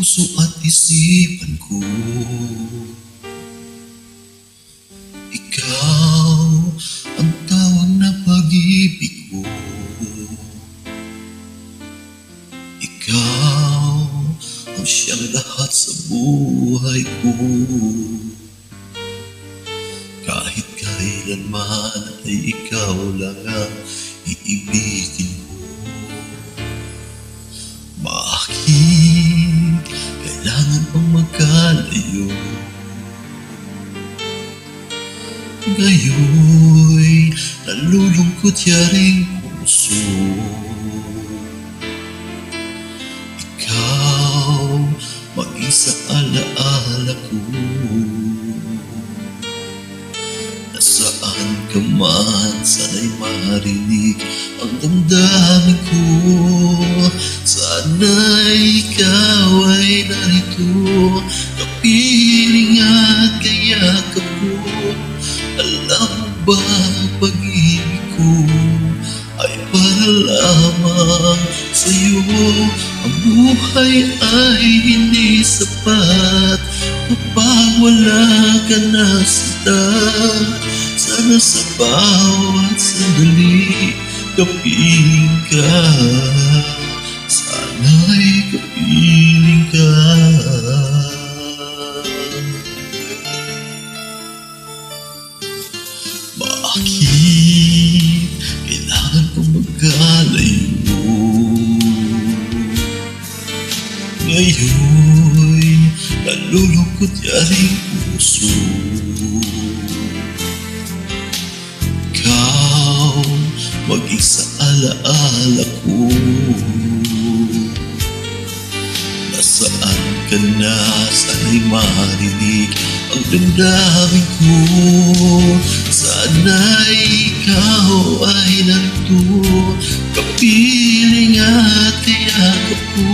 puso at isipan ko. Ikaw ang tawag na pag-ibig ko. Ikaw ang siyang lahat sa buhay ko. Kahit kailanman ay ikaw lang ang iibigin ko. Bakit kailangan pang magkalayo? Ngayo'y nalulungkot yaring puso. Ikaw maging sa alaala ko. Nasaan ka man, sana'y marinig ang damdamin ko. Sana'y ikaw ay narito, kapiling at kayakap ko. Alam mo ba, pag-ibig ko ay para lamang sa'yo. Ang buhay ay hindi sapat kapag wala ka na sila. Sana sa bawat sandali kapiling ka. Sana'y kapiling ka. Bakit kailangan kong magkalayo? Ngayo'y nalulungkot yaring puso. Ikaw maging sa alaala ko. Nasaan ka na, sana'y marinig ang damdamin ko. Sana'y ikaw ay narito, kapiling at kayakap ko.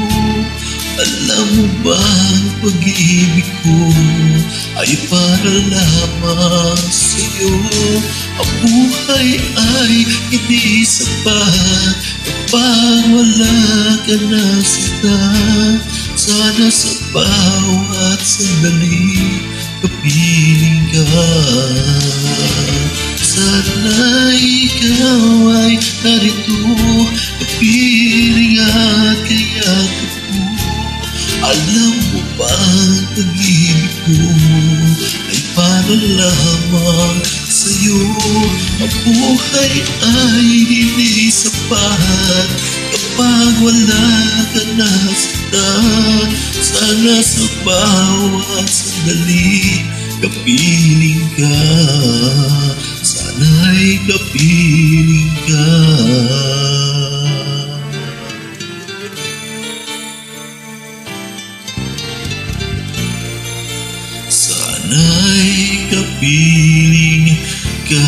Alam mo ba, ang pag-ibig ko ay para lamang sa'yo. Ang buhay ay hindi sapat kapag wala ka na sila. Sana sa bawat sandali kapiling ka. Sana'y ikaw ay narito, kapiling at kayakap ko. Alam mo ba, ang pag-ibig ko ay para lamang sa'yo. Ang buhay ay hindi sapat kapag wala ka na sila. Sana sa bawat sandali kapiling ka. Sana'y kapiling ka. Sana'y kapiling ka.